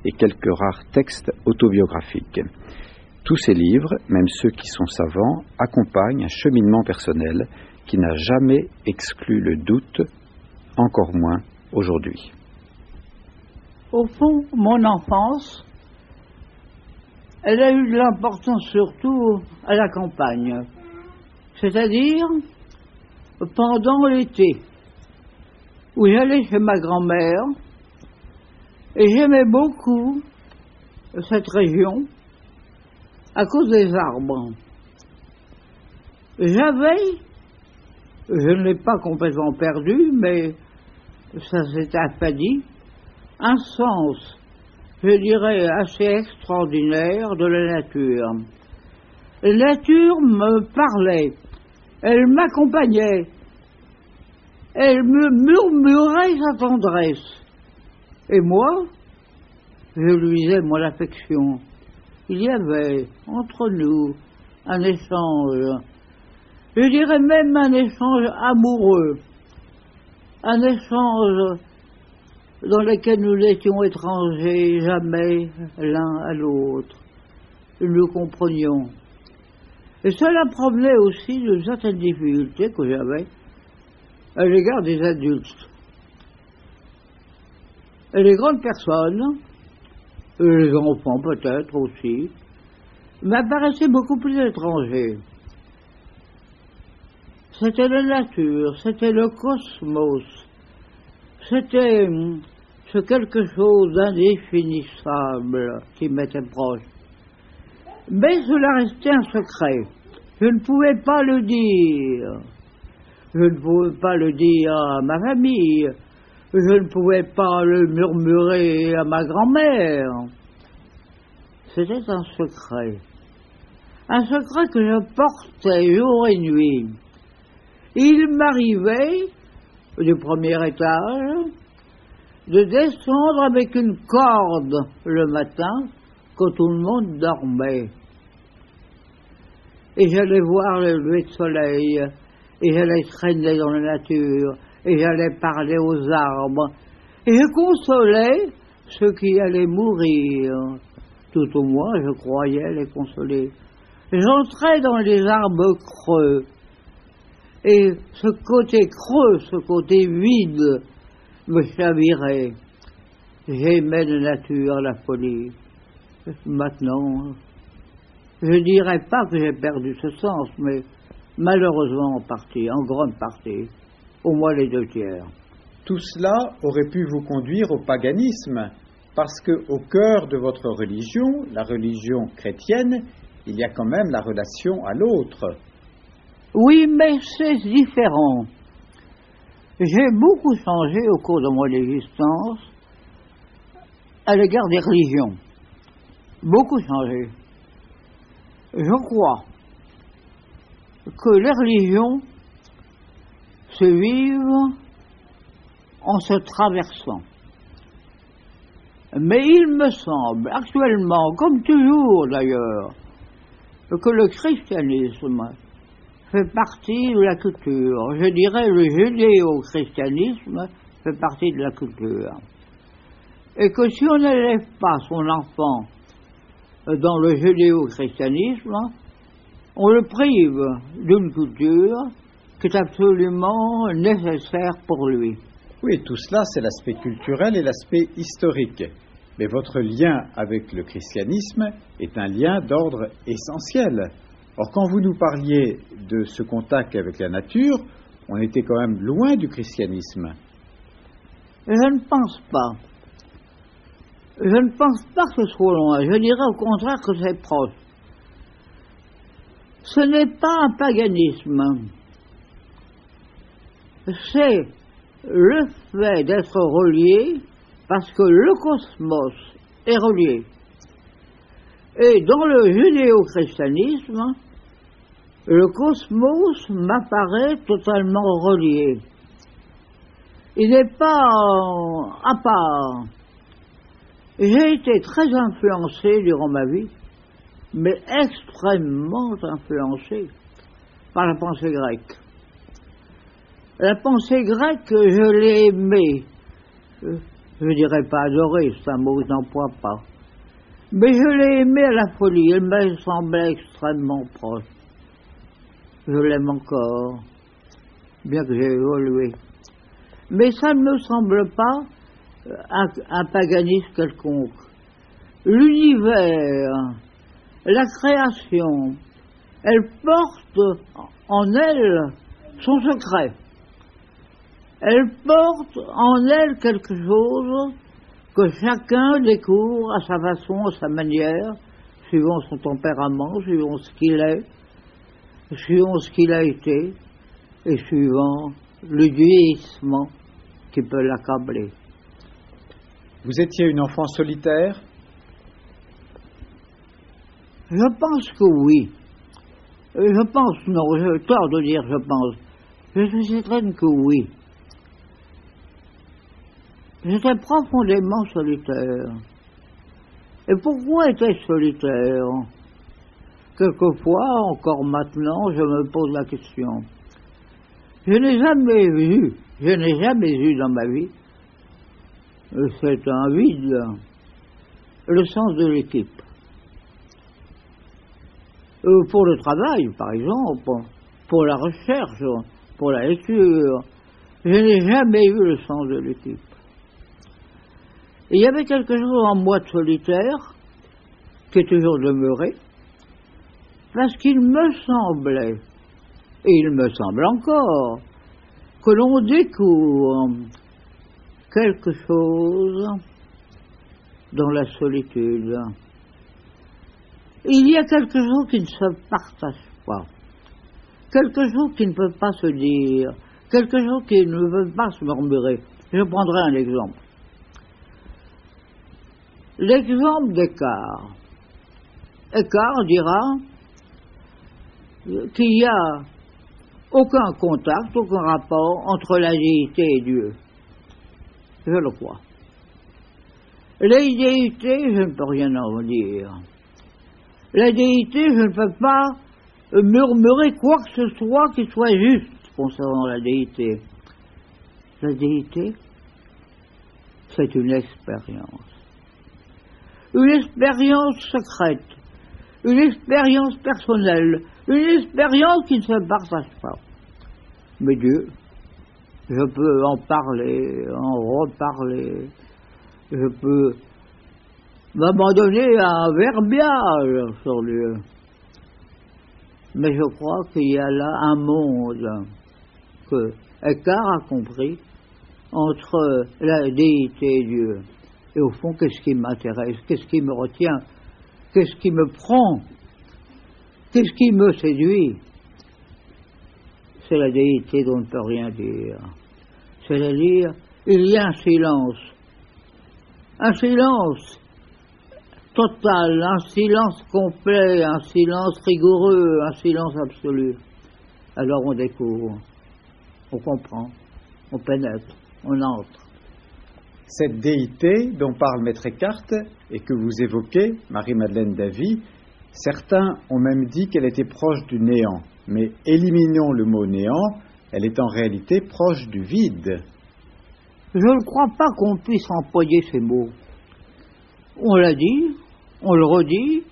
et quelques rares textes autobiographiques. Tous ces livres, même ceux qui sont savants, accompagnent un cheminement personnel qui n'a jamais exclu le doute, encore moins aujourd'hui. Au fond, mon enfance, elle a eu de l'importance surtout à la campagne, c'est-à-dire pendant l'été, où j'allais chez ma grand-mère, et j'aimais beaucoup cette région à cause des arbres. J'avais, je ne l'ai pas complètement perdu, mais ça s'est affadi, un sens, je dirais, assez extraordinaire de la nature. La nature me parlait, elle m'accompagnait, elle me murmurait sa tendresse. Et moi, je lui disais mon affection. Il y avait entre nous un échange, je dirais même un échange amoureux, un échange dans lequel nous étions étrangers, jamais l'un à l'autre. Nous comprenions. Et cela provenait aussi de certaines difficultés que j'avais à l'égard des adultes. Et les grandes personnes, et les enfants peut-être aussi, m'apparaissaient beaucoup plus étrangers. C'était la nature, c'était le cosmos, c'était ce quelque chose d'indéfinissable qui m'était proche. Mais cela restait un secret. Je ne pouvais pas le dire. Je ne pouvais pas le dire à ma famille. Je ne pouvais pas le murmurer à ma grand-mère. C'était un secret. Un secret que je portais jour et nuit. Il m'arrivait, du premier étage, de descendre avec une corde le matin, quand tout le monde dormait. Et j'allais voir le lever de soleil, et j'allais traîner dans la nature, et j'allais parler aux arbres, et je consolais ceux qui allaient mourir. Tout au moins, je croyais les consoler. J'entrais dans les arbres creux, et ce côté creux, ce côté vide, me chavirait. J'aimais la nature, la folie. Maintenant, je ne dirais pas que j'ai perdu ce sens, mais malheureusement en partie, en grande partie, au moins les 2/3. Tout cela aurait pu vous conduire au paganisme, parce qu'au cœur de votre religion, la religion chrétienne, il y a quand même la relation à l'autre. Oui, mais c'est différent. J'ai beaucoup changé au cours de mon existence à l'égard des religions. Beaucoup changé. Je crois que les religions se vivent en se traversant. Mais il me semble actuellement, comme toujours d'ailleurs, que le christianisme fait partie de la culture. Je dirais le judéo-christianisme fait partie de la culture. Et que si on n'élève pas son enfant dans le judéo-christianisme, on le prive d'une culture qui est absolument nécessaire pour lui. Oui, tout cela, c'est l'aspect culturel et l'aspect historique. Mais votre lien avec le christianisme est un lien d'ordre essentiel. Or, quand vous nous parliez de ce contact avec la nature, on était quand même loin du christianisme. Je ne pense pas. Je ne pense pas que ce soit loin. Je dirais au contraire que c'est proche. Ce n'est pas un paganisme. C'est le fait d'être relié parce que le cosmos est relié. Et dans le judéo-christianisme, le cosmos m'apparaît totalement relié. Il n'est pas à part. J'ai été très influencé durant ma vie, mais extrêmement influencé par la pensée grecque. La pensée grecque, je l'ai aimée. Je ne dirais pas adoré, c'est un mot que je n'emploie pas. Mais je l'ai aimée à la folie, elle me semblait extrêmement proche. Je l'aime encore, bien que j'ai évolué. Mais ça ne me semble pas un paganisme quelconque. L'univers, la création, elle porte en elle son secret. Elle porte en elle quelque chose que chacun découvre à sa façon, à sa manière, suivant son tempérament, suivant ce qu'il est, suivant ce qu'il a été, et suivant le vieillissement qui peut l'accabler. Vous étiez une enfant solitaire? Je pense que oui. Je pense, non, j'ai tort de dire je pense. Je suis certaine que oui. J'étais profondément solitaire. Et pourquoi était-je solitaire? Quelquefois, encore maintenant, je me pose la question. Je n'ai jamais eu dans ma vie, c'est un vide, le sens de l'équipe. Pour le travail, par exemple, pour la recherche, pour la lecture, je n'ai jamais eu le sens de l'équipe. Et il y avait quelque chose en moi de solitaire qui est toujours demeuré, parce qu'il me semblait, et il me semble encore, que l'on découvre quelque chose dans la solitude. Il y a quelque chose qui ne se partage pas, quelque chose qui ne peut pas se dire, quelque chose qui ne peut pas se murmurer. Je prendrai un exemple. L'exemple d'Eckhart. Eckhart dira qu'il n'y a aucun contact, aucun rapport entre la déité et Dieu. Je le crois. Les déités, je ne peux rien en dire. La déité, je ne peux pas murmurer quoi que ce soit qui soit juste concernant la déité. La déité, c'est une expérience. Une expérience secrète, une expérience personnelle, une expérience qui ne se partage pas. Mais Dieu, je peux en parler, en reparler, je peux m'abandonner à un verbiage sur Dieu. Mais je crois qu'il y a là un monde que Eckhart a compris entre la déité et Dieu. Et au fond, qu'est-ce qui m'intéresse? Qu'est-ce qui me retient? Qu'est-ce qui me prend? Qu'est-ce qui me séduit? C'est la déité dont on ne peut rien dire. C'est-à-dire, il y a un silence total, un silence complet, un silence rigoureux, un silence absolu. Alors on découvre, on comprend, on pénètre, on entre. Cette déité dont parle Maître Eckhart et que vous évoquez, Marie-Madeleine Davy, certains ont même dit qu'elle était proche du néant. Mais éliminons le mot néant, elle est en réalité proche du vide. Je ne crois pas qu'on puisse employer ces mots. On l'a dit, on le redit,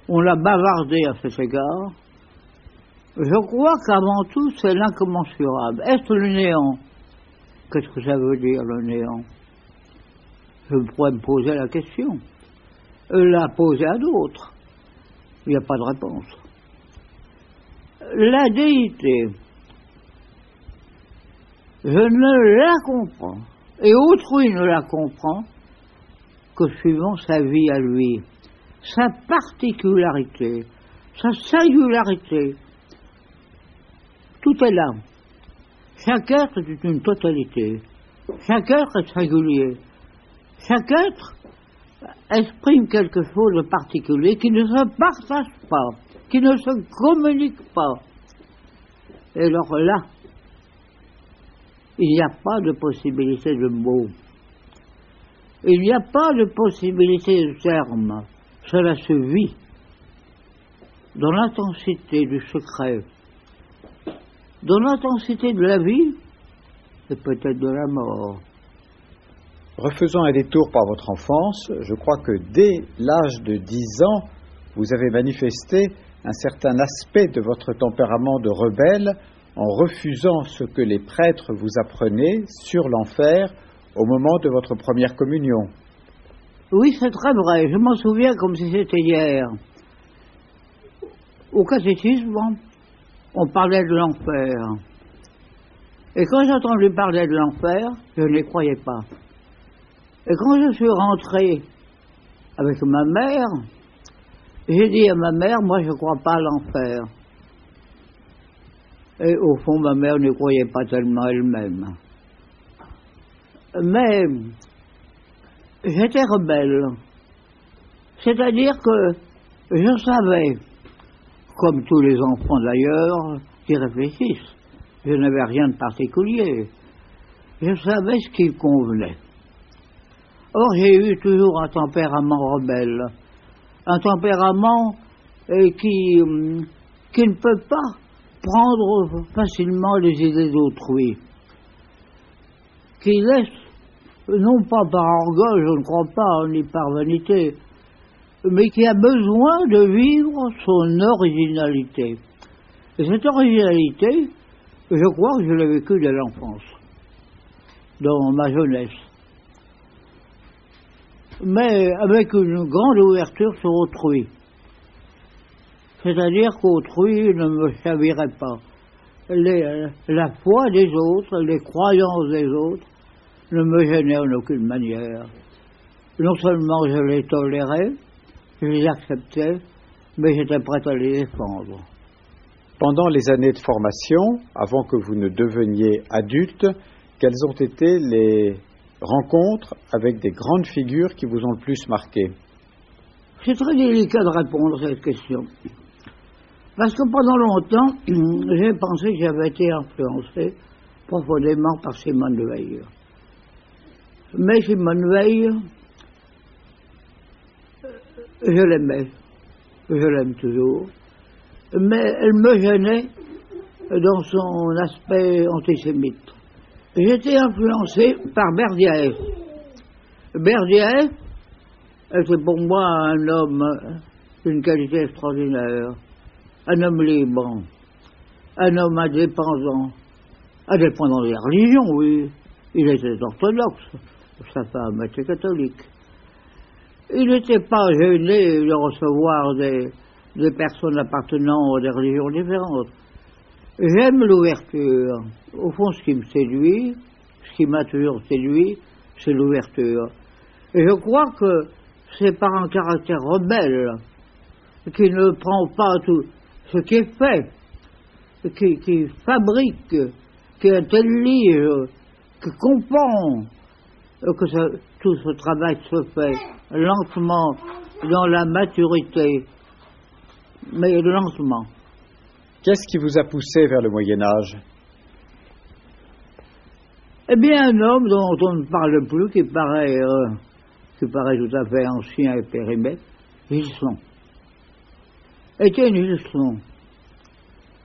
on l'a bavardé à cet égard. Je crois qu'avant tout, c'est l'incommensurable. Est-ce le néant? Qu'est-ce que ça veut dire, le néant? Je pourrais me poser la question. La poser à d'autres. Il n'y a pas de réponse. La déité, je ne la comprends, et autrui ne la comprend, que suivant sa vie à lui, sa particularité, sa singularité. Tout est là. Chaque être est une totalité. Chaque être est singulier. Chaque être exprime quelque chose de particulier qui ne se partage pas, qui ne se communique pas. Et alors là, il n'y a pas de possibilité de mots. Il n'y a pas de possibilité de terme. Cela se vit dans l'intensité du secret, dans l'intensité de la vie et peut-être de la mort. Refaisons un détour par votre enfance. Je crois que dès l'âge de 10 ans, vous avez manifesté un certain aspect de votre tempérament de rebelle en refusant ce que les prêtres vous apprenaient sur l'enfer au moment de votre première communion. Oui, c'est très vrai. Je m'en souviens comme si c'était hier. Au catéchisme, on parlait de l'enfer. Et quand j'ai entendu parler de l'enfer, je n'y croyais pas. Et quand je suis rentré avec ma mère, j'ai dit à ma mère, moi je ne crois pas à l'enfer. Et au fond, ma mère ne croyait pas tellement elle-même. Mais j'étais rebelle. C'est-à-dire que je savais, comme tous les enfants d'ailleurs, qui réfléchissent, je n'avais rien de particulier. Je savais ce qui me convenait. Or, j'ai eu toujours un tempérament rebelle. Un tempérament qui ne peut pas prendre facilement les idées d'autrui. Qui laisse, non pas par orgueil, je ne crois pas, ni par vanité, mais qui a besoin de vivre son originalité. Et cette originalité, je crois que je l'ai vécue dès l'enfance, dans ma jeunesse. Mais avec une grande ouverture sur autrui. C'est-à-dire qu'autrui ne me chavirait pas. La foi des autres, les croyances des autres, ne me gênaient en aucune manière. Non seulement je les tolérais, je les acceptais, mais j'étais prêt à les défendre. Pendant les années de formation, avant que vous ne deveniez adulte, quelles ont été les rencontres avec des grandes figures qui vous ont le plus marqué? C'est très délicat de répondre à cette question. Parce que pendant longtemps, j'ai pensé que j'avais été influencé profondément par Simone Veil. Mais Simone Veil, je l'aimais, je l'aime toujours, mais elle me gênait dans son aspect antisémite. J'étais influencé par Berdyaev. Berdyaev était pour moi un homme d'une qualité extraordinaire, un homme libre, un homme indépendant des religions, oui. Il était orthodoxe, sa femme était catholique. Il n'était pas gêné de recevoir des personnes appartenant à des religions différentes. J'aime l'ouverture. Au fond, ce qui me séduit, ce qui m'a toujours séduit, c'est l'ouverture. Et je crois que c'est par un caractère rebelle qui ne prend pas tout ce qui est fait, qui fabrique, qui intellige, qui comprend que tout ce travail se fait lentement, dans la maturité, mais lentement. Qu'est-ce qui vous a poussé vers le Moyen-Âge? Eh bien, un homme dont on ne parle plus, qui paraît tout à fait ancien et périmé, Gilson. Étienne Gilson,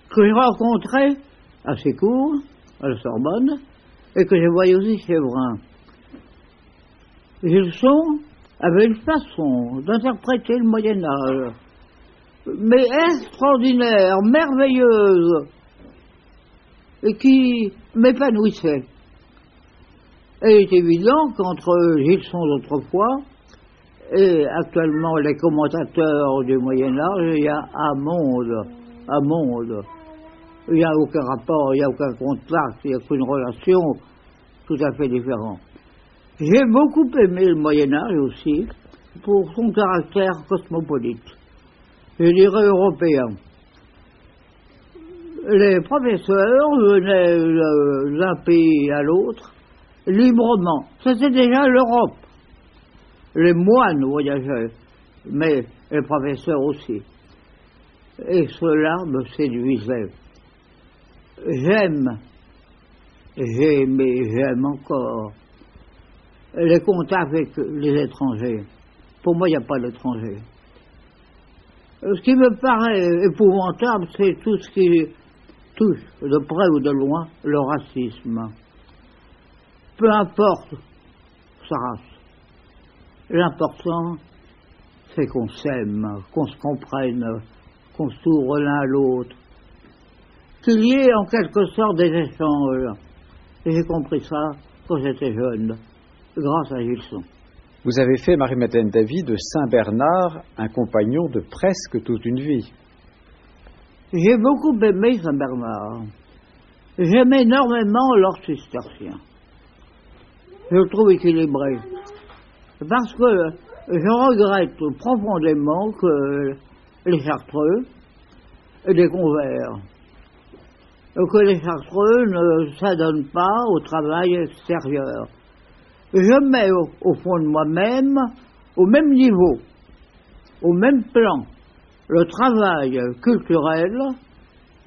que j'ai rencontré à ses cours, à la Sorbonne, et que je voyais aussi chez Séverin. Gilson avait une façon d'interpréter le Moyen-Âge, mais extraordinaire, merveilleuse, et qui m'épanouissait. Et il est évident qu'entre Gilson d'autrefois et actuellement les commentateurs du Moyen-Âge, il y a un monde. Il n'y a aucun rapport, il n'y a aucun contact, il n'y a qu'une relation tout à fait différente. J'ai beaucoup aimé le Moyen-Âge aussi pour son caractère cosmopolite, je dirais européen. Les professeurs venaient d'un pays à l'autre librement. C'était déjà l'Europe. Les moines voyageaient, mais les professeurs aussi. Et cela me séduisait. J'ai aimé, j'aime encore les contacts avec les étrangers. Pour moi, il n'y a pas d'étrangers. Ce qui me paraît épouvantable, c'est tout ce qui touche, de près ou de loin, le racisme. Peu importe race. L'important, c'est qu'on s'aime, qu'on se comprenne, qu'on s'ouvre l'un à l'autre, qu'il y ait en quelque sorte des échanges. Et j'ai compris ça quand j'étais jeune, grâce à Gilson. Vous avez fait, Marie-Madeleine Davy, de Saint-Bernard un compagnon de presque toute une vie. J'ai beaucoup aimé Saint-Bernard. J'aime énormément l'ordre cistercien. Je le trouve équilibré. Parce que je regrette profondément que les Chartreux et les Convers, que les Chartreux ne s'adonnent pas au travail extérieur. Je mets au fond de moi-même, au même niveau, au même plan, le travail culturel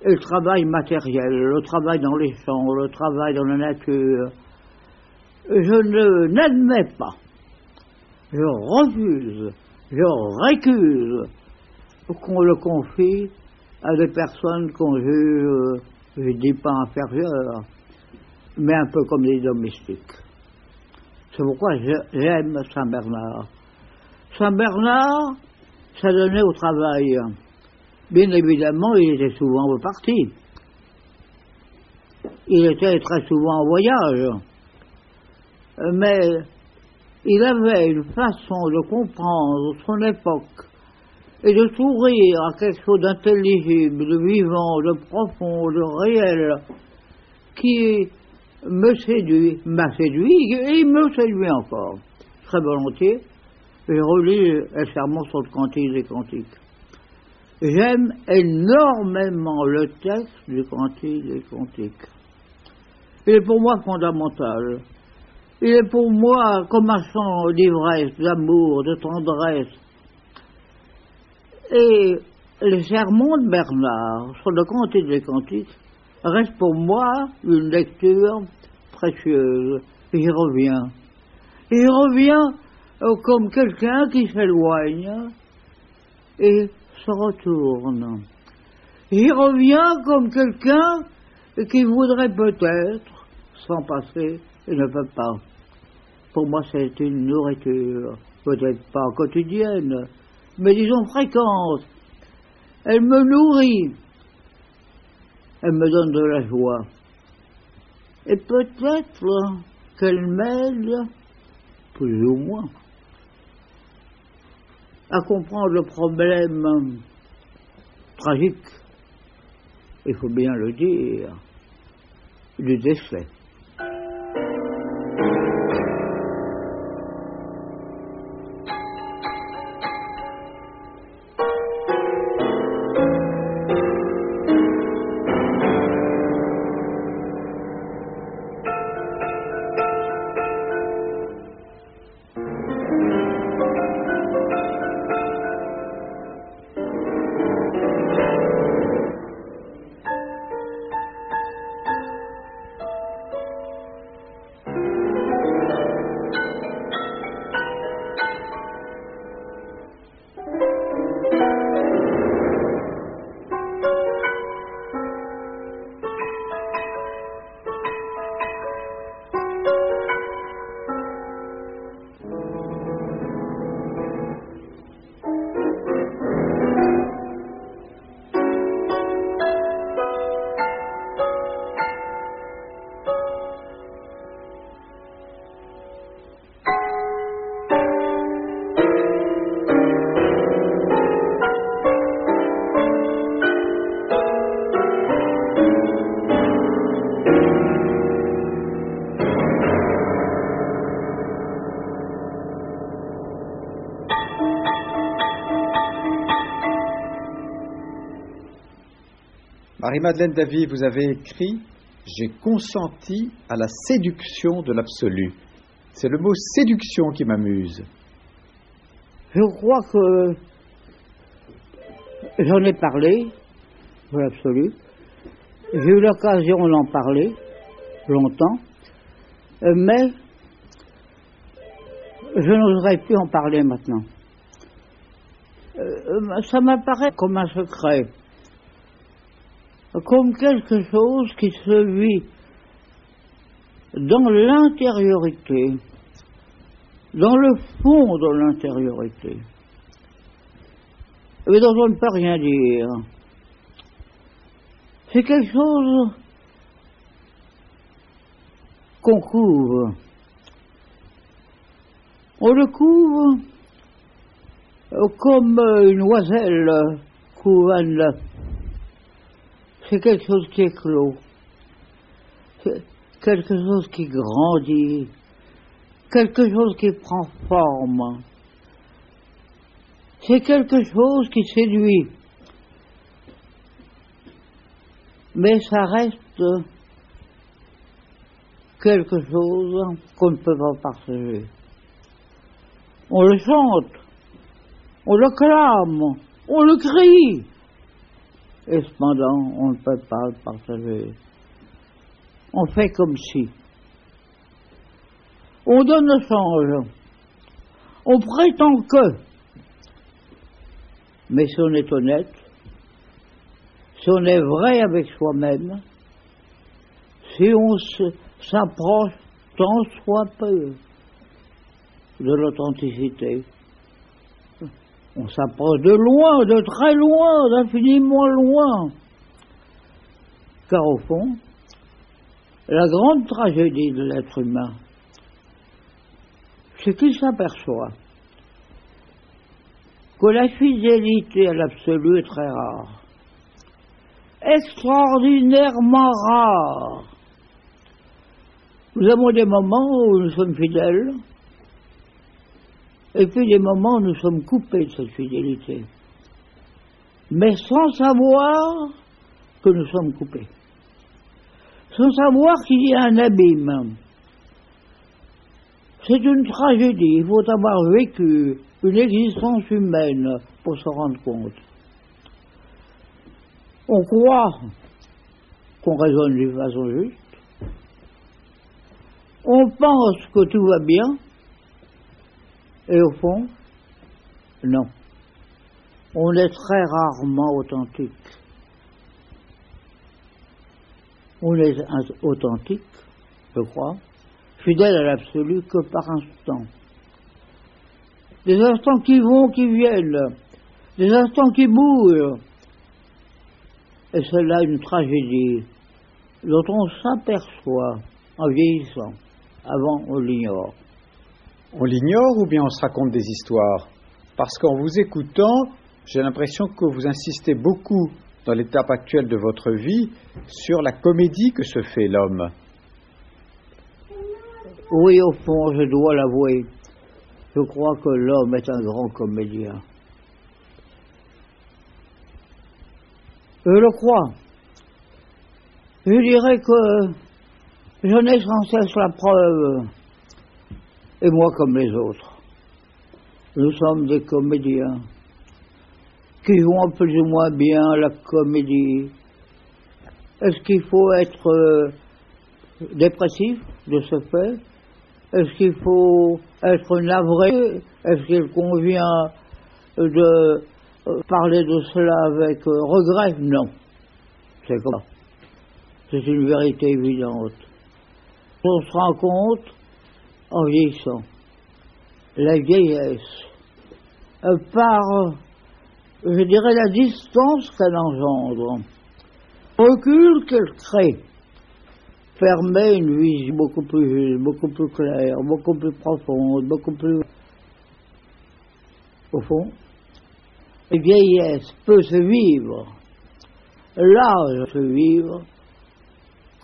et le travail matériel, le travail dans les champs, le travail dans la nature. Je n'admets pas, je refuse, je récuse qu'on le confie à des personnes qu'on juge, je ne dis pas inférieures, mais un peu comme des domestiques. C'est pourquoi j'aime Saint-Bernard. Saint-Bernard s'adonnait au travail. Bien évidemment, il était souvent reparti. Il était très souvent en voyage. Mais il avait une façon de comprendre son époque et de s'ouvrir à quelque chose d'intelligible, de vivant, de profond, de réel, qui me séduit, m'a séduit et il me séduit encore. Très volontiers, j'ai relu le sermon sur le Cantique des Cantiques. J'aime énormément le texte du Cantique des Cantiques. Il est pour moi fondamental. Il est pour moi comme un chant d'ivresse, d'amour, de tendresse. Et les sermons de Bernard sur le Cantique des Cantiques reste pour moi une lecture précieuse. Et j'y reviens. Et j'y reviens comme quelqu'un qui s'éloigne et se retourne. J'y reviens comme quelqu'un qui voudrait peut-être s'en passer et ne peut pas. Pour moi, c'est une nourriture, peut-être pas quotidienne, mais disons fréquente. Elle me nourrit. Elle me donne de la joie. Et peut-être qu'elle m'aide, plus ou moins, à comprendre le problème tragique, il faut bien le dire, du décès. Marie-Madeleine Davy, vous avez écrit « J'ai consenti à la séduction de l'absolu ». C'est le mot « séduction » qui m'amuse. Je crois que j'en ai parlé, de l'absolu. J'ai eu l'occasion d'en parler longtemps, mais je n'oserais plus en parler maintenant. Ça m'apparaît comme un secret, comme quelque chose qui se vit dans l'intériorité dans le fond de l'intériorité, mais dont on ne peut rien dire. C'est quelque chose qu'on couvre. On le couvre comme une oiselle couvre un œuf. C'est quelque chose qui éclot, c'est quelque chose qui grandit, quelque chose qui prend forme. C'est quelque chose qui séduit. Mais ça reste quelque chose qu'on ne peut pas partager. On le chante, on le clame, on le crie, et cependant on ne peut pas le partager. On fait comme si. On donne le change, on prétend que, mais si on est honnête, si on est vrai avec soi-même, si on s'approche tant soit peu de l'authenticité, on s'approche de loin, de très loin, d'infiniment loin. Car au fond, la grande tragédie de l'être humain, c'est qu'il s'aperçoit que la fidélité à l'absolu est très rare, extraordinairement rare. Nous avons des moments où nous sommes fidèles, et puis des moments où nous sommes coupés de cette fidélité, mais sans savoir que nous sommes coupés, sans savoir qu'il y a un abîme. C'est une tragédie, il faut avoir vécu une existence humaine pour se rendre compte. On croit qu'on raisonne d'une façon juste, on pense que tout va bien, et au fond, non. On est très rarement authentique. On est authentique, je crois, fidèle à l'absolu que par instant. Des instants qui vont, qui viennent, des instants qui bougent. Et c'est là une tragédie dont on s'aperçoit en vieillissant. Avant, on l'ignore. On l'ignore ou bien on se raconte des histoires? Parce qu'en vous écoutant, j'ai l'impression que vous insistez beaucoup dans l'étape actuelle de votre vie sur la comédie que se fait l'homme. Oui, au fond, je dois l'avouer. Je crois que l'homme est un grand comédien. Je le crois. Je dirais que j'en ai sans cesse la preuve. Et moi comme les autres. Nous sommes des comédiens qui jouons plus ou moins bien la comédie. Est-ce qu'il faut être dépressif de ce fait? Est-ce qu'il faut être navré? Est-ce qu'il convient de parler de cela avec regret? Non. C'est comme ça. C'est une vérité évidente. On se rend compte en vieillissant. La vieillesse, par, je dirais, la distance qu'elle engendre, le recul qu'elle crée, permet une vision beaucoup plus juste, beaucoup plus claire, beaucoup plus profonde, beaucoup plus... Au fond, la vieillesse peut se vivre, l'âge se vivre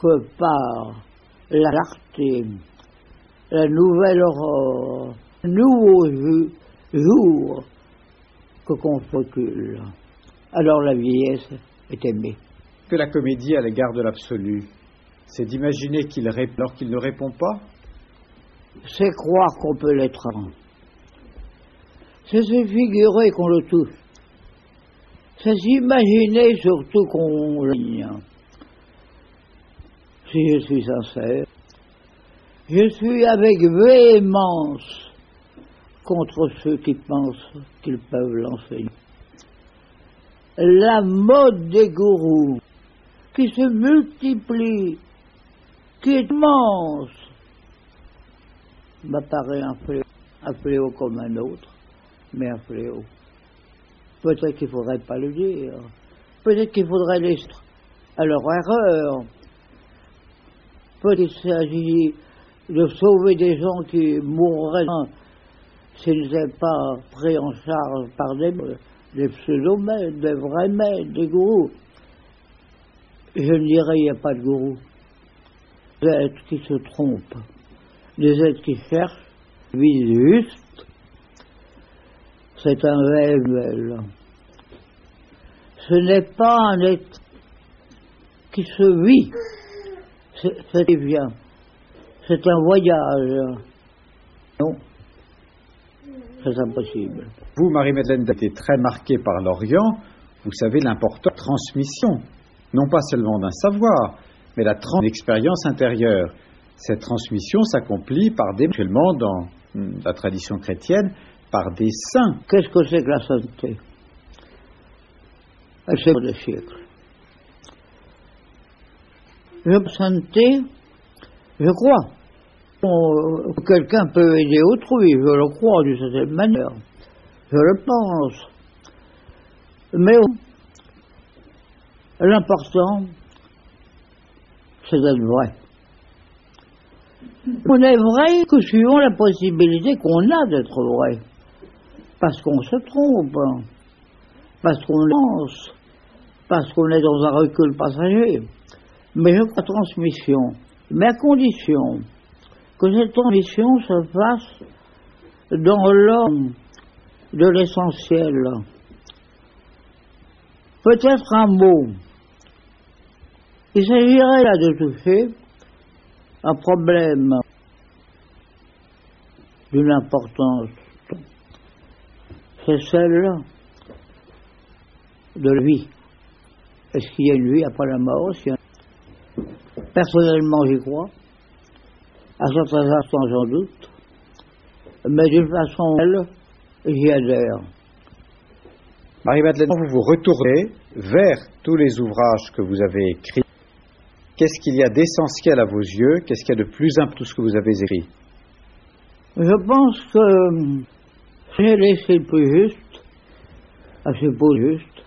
que par la clarté, la nouvelle aurore, le nouveau jour que qu'on recule. Alors la vieillesse est aimée. Que la comédie à l'égard de l'absolu, c'est d'imaginer qu'il répond alors qu'il ne répond pas? C'est croire qu'on peut l'être. C'est se figurer qu'on le touche. C'est s'imaginer surtout qu'on l'igne. Si je suis sincère, je suis avec véhémence contre ceux qui pensent qu'ils peuvent l'enseigner. La mode des gourous qui se multiplie, qui est immense, m'apparaît un peu. un fléau comme un autre, mais un fléau. Peut-être qu'il ne faudrait pas le dire. Peut-être qu'il faudrait les à leur erreur. Peut-être qu'il s'agit de sauver des gens qui mourraient s'ils n'étaient pas pris en charge par des pseudo-maîtres, des vrais maîtres, des gourous. Je ne dirais qu'il n'y a pas de gourous. Des êtres qui se trompent, des êtres qui cherchent, visent juste. C'est un réel. Ce n'est pas un être qui se vit, c'est vient. C'est un voyage. Non, c'est impossible. Vous, Marie-Madeleine, vous avez été très marquée par l'Orient. Vous savez l'importance de la transmission, non pas seulement d'un savoir, mais d'une expérience intérieure. Cette transmission s'accomplit actuellement dans la tradition chrétienne, par des saints. Qu'est-ce que c'est que la sainteté? Elle s'est des siècles. La sainteté, je crois. Quelqu'un peut aider autrui, je le crois d'une certaine manière. Je le pense. Mais l'important, c'est d'être vrai. On est vrai que suivant la possibilité qu'on a d'être vrai. Parce qu'on se trompe, parce qu'on pense, parce qu'on est dans un recul passager. Mais je crois transmission, mais à condition que cette transmission se fasse dans l'ordre de l'essentiel. Peut-être un mot. Il s'agirait là de toucher un problème d'une importance. C'est celle de la vie. Est-ce qu'il y a une vie après la mort? Personnellement, j'y crois. À certains instants, j'en doute. Mais d'une façon, j'y adhère. Marie-Madeleine, vous vous retournez vers tous les ouvrages que vous avez écrits. Qu'est-ce qu'il y a d'essentiel à vos yeux? Qu'est-ce qu'il y a de plus important tout ce que vous avez écrit? Je pense que j'ai laissé le plus juste, assez peu juste,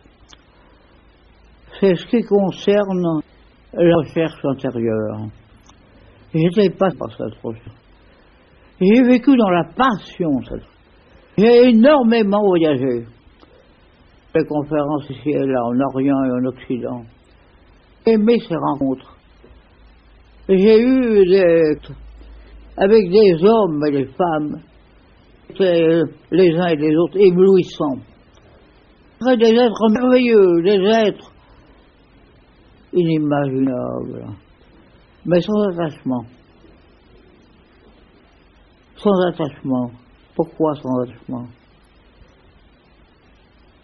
c'est ce qui concerne la recherche intérieure. J'étais pas par cette recherche. J'ai vécu dans la passion. J'ai énormément voyagé. Les conférences ici et là, en Orient et en Occident. J'ai aimé ces rencontres. J'ai eu avec des hommes et des femmes, les uns et les autres, éblouissants. Des êtres merveilleux, des êtres inimaginables, mais sans attachement. Sans attachement. Pourquoi sans attachement?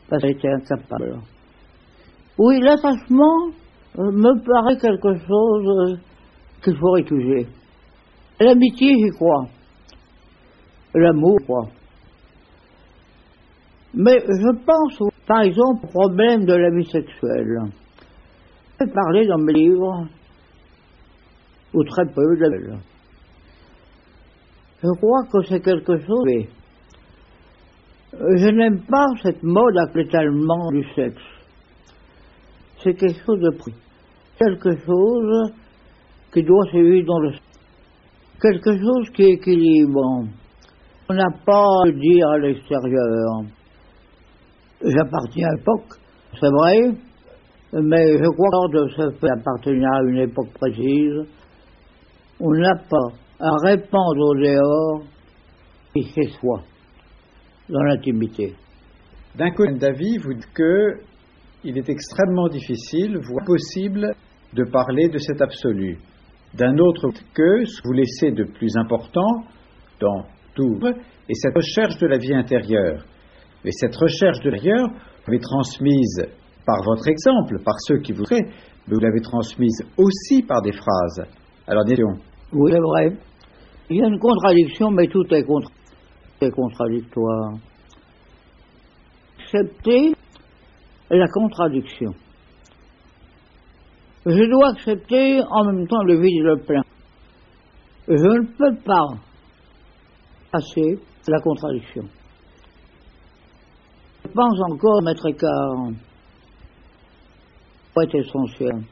Parce que j'étais incapable. Oui, l'attachement me paraît quelque chose qu'il faut étudier. L'amitié, j'y crois. L'amour, je crois. Mais je pense, par exemple, au problème de la vie sexuelle. J'ai parlé dans mes livres, ou très peu, de la. Je crois que c'est quelque chose. Je n'aime pas cette mode à l'étalement du sexe. C'est quelque chose de pris. Quelque chose qui doit se vivre dans le. Quelque chose qui est équilibrant. On n'a pas à le dire à l'extérieur. J'appartiens à l'époque, c'est vrai, mais je crois que de se faire appartenir à une époque précise, on n'a pas à répandre au dehors et chez soi, dans l'intimité. D'un côté, David, vous dites qu'il est extrêmement difficile, voire impossible, de parler de cet absolu. D'un autre, que ce que vous laissez de plus important dans tout, est cette recherche de la vie intérieure. Mais cette recherche de l'intérieur, vous l'avez transmise par votre exemple, par ceux qui voudraient, mais vous l'avez transmise aussi par des phrases. Alors, disons. Oui, c'est vrai. Il y a une contradiction, mais tout est contradictoire. Accepter la contradiction. Je dois accepter en même temps le vide et le plein. Je ne peux pas passer la contradiction. Je pense encore, Maître Écart, est essentiel.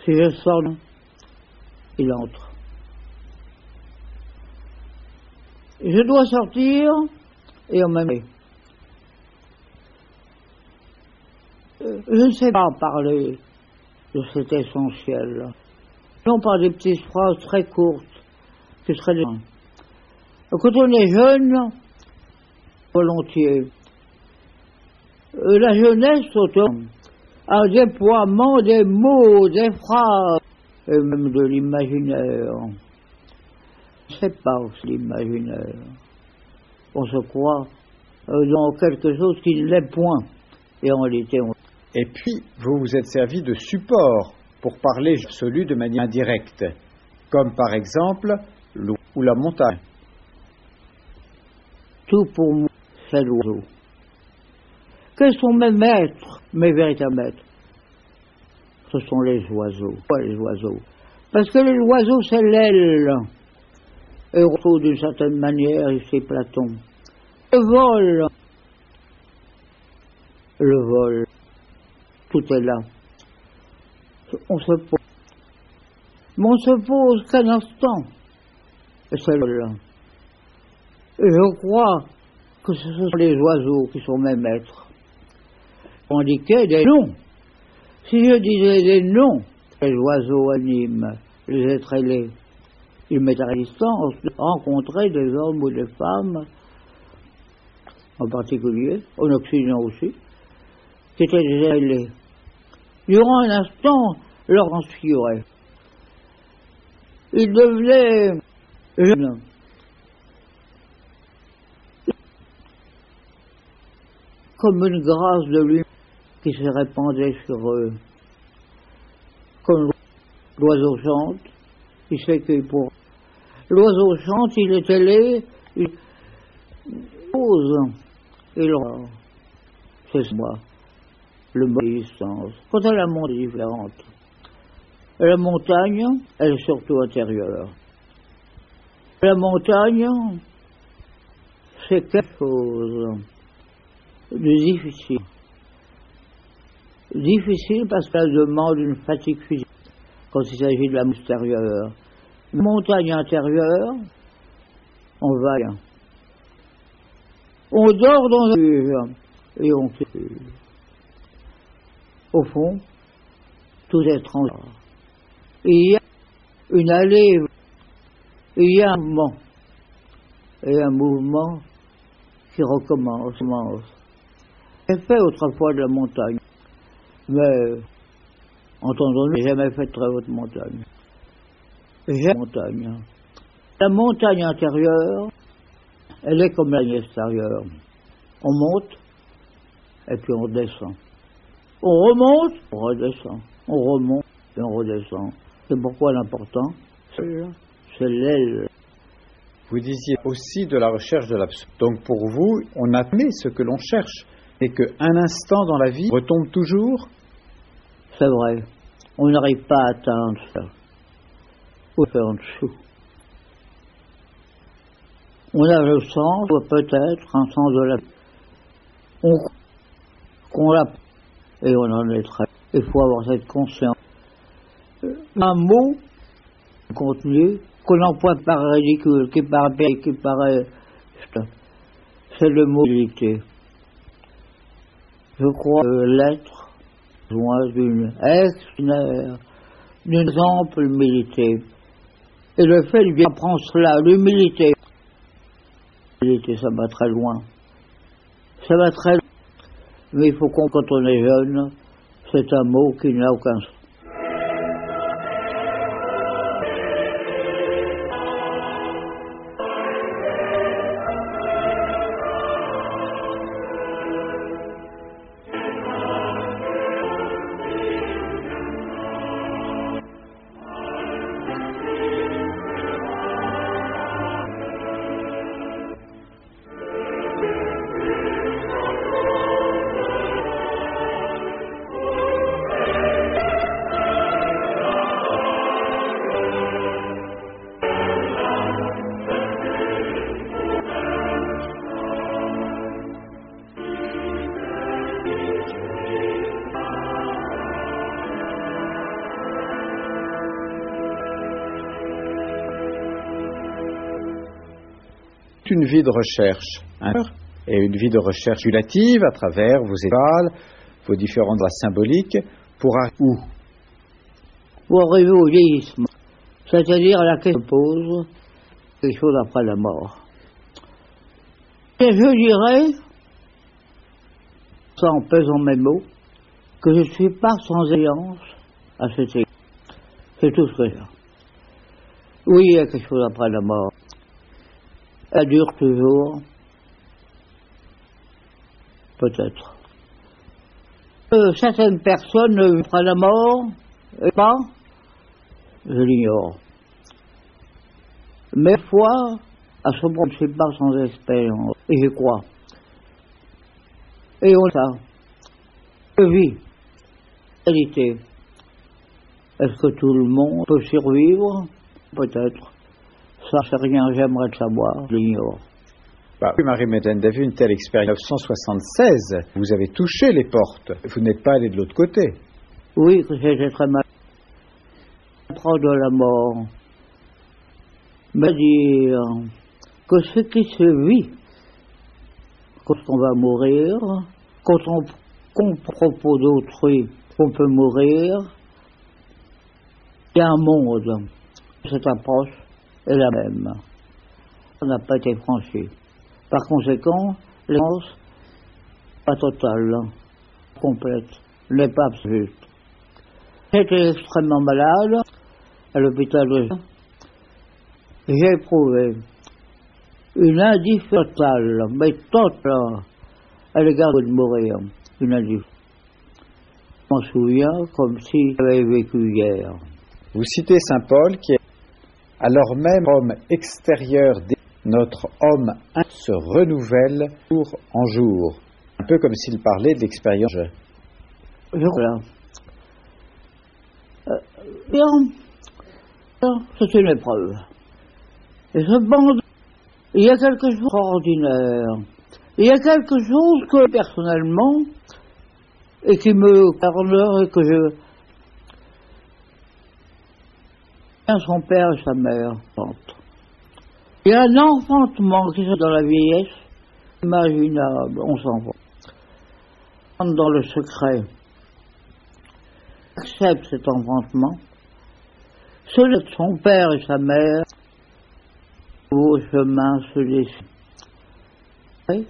Si je sors, il entre. Je dois sortir et en même temps. Je ne sais pas parler de cet essentiel. Non par des petites phrases très courtes qui seraient des... Quand on est jeune, volontiers. La jeunesse autant un déploiement des mots, des phrases, et même de l'imaginaire. On ne sait pas aussi l'imaginaire. On se croit dans quelque chose qui ne l'est point. Et en réalité, Et puis, vous vous êtes servi de support pour parler absolu de manière indirecte, comme par exemple l'eau ou la montagne. Tout pour moi, c'est l'oiseau. Quels sont mes maîtres, mes véritables maîtres? Ce sont les oiseaux. Pourquoi les oiseaux? Parce que l'oiseau, c'est l'aile. Et on retrouve d'une certaine manière ici Platon. Le vol, tout est là. On se pose. Mais on se pose qu'un instant. Et c'est là. Et je crois que ce sont les oiseaux qui sont mes maîtres. On indiquait des noms. Si je disais des noms, les oiseaux animent les êtres ailés. Ils mettent à résistance de rencontrer des hommes ou des femmes, en particulier, en Occident aussi, qui étaient des ailés. Durant un instant, leur transfigurait. Ils devenaient jeunes. Comme une grâce de lui qui se répandait sur eux. Comme l'oiseau chante, il sait qu'il pourra. L'oiseau chante, il est ailé, il pose, il rend. C'est moi, le mot d'existence. Quant à la montagne est différente. La montagne, elle est surtout intérieure. La montagne, c'est quelque chose de difficile. Difficile parce qu'elle demande une fatigue physique quand il s'agit de la extérieure. La montagne intérieure, on va bien. On dort dans un mur et on tue. Au fond, tout est transparent. Il y a une allée, il y a un mouvement, et un mouvement qui recommence. J'ai fait autrefois de la montagne, mais entendons-nous, j'ai jamais fait de très haute montagne. J'ai montagne. La montagne intérieure, elle est comme la montagne extérieure. On monte, et puis on descend. On remonte, on redescend. On remonte, et on redescend. C'est pourquoi l'important, c'est l'aile. Vous disiez aussi de la recherche de l'absolu. Donc pour vous, on admet ce que l'on cherche, et qu'un instant dans la vie retombe toujours. C'est vrai. On n'arrive pas à atteindre ça. Ou faire en dessous. On a le sens, ou peut-être un sens de la vie. Qu'on l'a, et on en est très. Il faut avoir cette conscience. Un mot, un contenu, qu'on emploie par ridicule, qui paraît, c'est le mot d'unité. Je crois que l'être besoin d'une extraordinaire, d'une ample humilité. Et le fait de bien prendre cela, l'humilité. L'humilité, ça va très loin. Ça va très loin. Mais il faut qu'on, quand on est jeune, c'est un mot qui n'a aucun sens. Une vie de recherche, et une vie de recherche spéculative à travers vos étoiles, vos différentes lois symboliques, pour arriver au vieillissement, c'est-à-dire à la question que pose quelque chose après la mort. Et je dirais, ça en pesant mes mots, que je ne suis pas sans alliance à cette église. C'est tout ce que j'ai. Oui, il y a quelque chose après la mort. Elle dure toujours. Peut-être. Certaines personnes, après la mort, et pas, je l'ignore. Mais foi, à ce moment, je ne suis pas sans espérance. Et je crois. Et on ça. Je vis. Réalité. Est-ce que tout le monde peut survivre? Peut-être. Ça, c'est rien, j'aimerais le savoir, je l'ignore. Marie-Madeleine Davy, une telle expérience. En 1976, vous avez touché les portes. Vous n'êtes pas allé de l'autre côté. Oui, que j'étais très mal. Proche de la mort. Mais dire que ce qui se vit quand on va mourir, quand on propos d'autrui qu'on peut mourir, il y a un monde. Cette approche est la même. Ça n'a pas été franchi. Par conséquent, l'essence pas totale, complète, n'est pas absolue. J'étais extrêmement malade à l'hôpital de Jean. J'ai éprouvé une indifférence totale, mais totale, à l'égard de mourir. Une indifférence. Je m'en souviens comme si j'avais vécu hier. Vous citez saint Paul qui est alors même homme extérieur, notre homme se renouvelle jour en jour. Un peu comme s'il parlait de l'expérience. Voilà. C'est une épreuve. Et cependant, il y a quelque chose d'ordinaire. Il y a quelque chose que personnellement, et qui me concerne et que je... Son père et sa mère. Il y a un enfantement qui est dans la vieillesse, imaginable, on s'en va. Dans le secret, accepte cet enfantement, se laisse son père et sa mère, vos chemins se dessinent. Oui.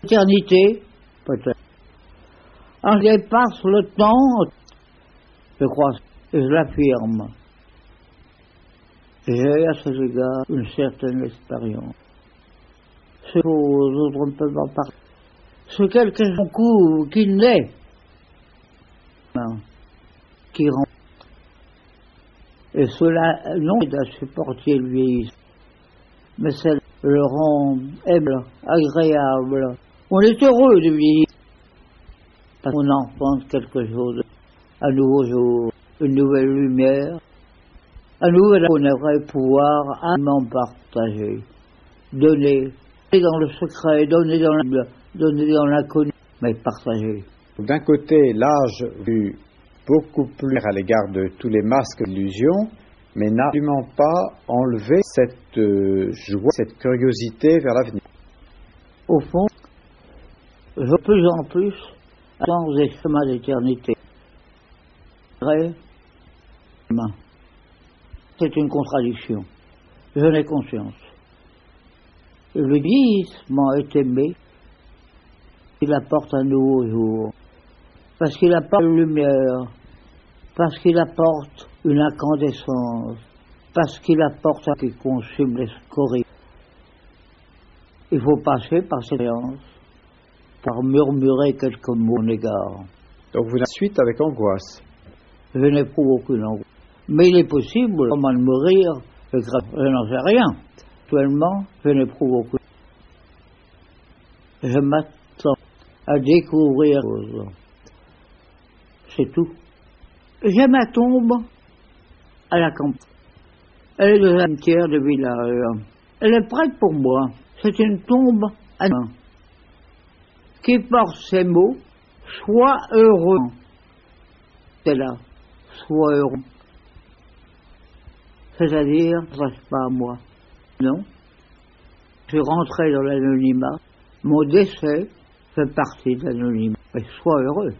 L'éternité, peut-être. On dépasse le temps, je crois, et je l'affirme. J'ai à cet égard une certaine expérience. Ce aux autres ne peuvent pas parler. Ce quelque chose qui naît, qui rend. Et cela, non, est à supporter le vieillissement, mais ça le rend aimable, agréable. On est heureux de vieillir, parce qu'on enfante quelque chose, un nouveau jour, une nouvelle lumière. À nous, on aimerait pouvoir aisément partager, donner dans le secret, donner dans l'inconnu, mais partager. D'un côté, l'âge vu beaucoup plus à l'égard de tous les masques d'illusions, mais n'a absolument pas enlevé cette joie, cette curiosité vers l'avenir. Au fond, de plus en plus, dans les chemins d'éternité. C'est une contradiction. Je n'ai conscience. Le vieillissement est aimé, il apporte un nouveau jour, parce qu'il apporte une lumière, parce qu'il apporte une incandescence, parce qu'il apporte un qui consume les scories. Il faut passer par cette expérience, par murmurer quelques mots en égard. Donc vous la suite avec angoisse. Je n'éprouve aucune angoisse. Mais il est possible, comment de mourir, je n'en sais rien. Actuellement, je n'éprouve aucune. Je m'attends à découvrir des choses. C'est tout. J'ai ma tombe à la campagne. Elle est dans un cimetière de village. Elle est prête pour moi. C'est une tombe à main qui porte ces mots. Sois heureux. C'est là. Sois heureux. C'est-à-dire, ne reste pas à moi. Non. Je suis rentré dans l'anonymat. Mon décès fait partie de l'anonymat. Et sois heureux.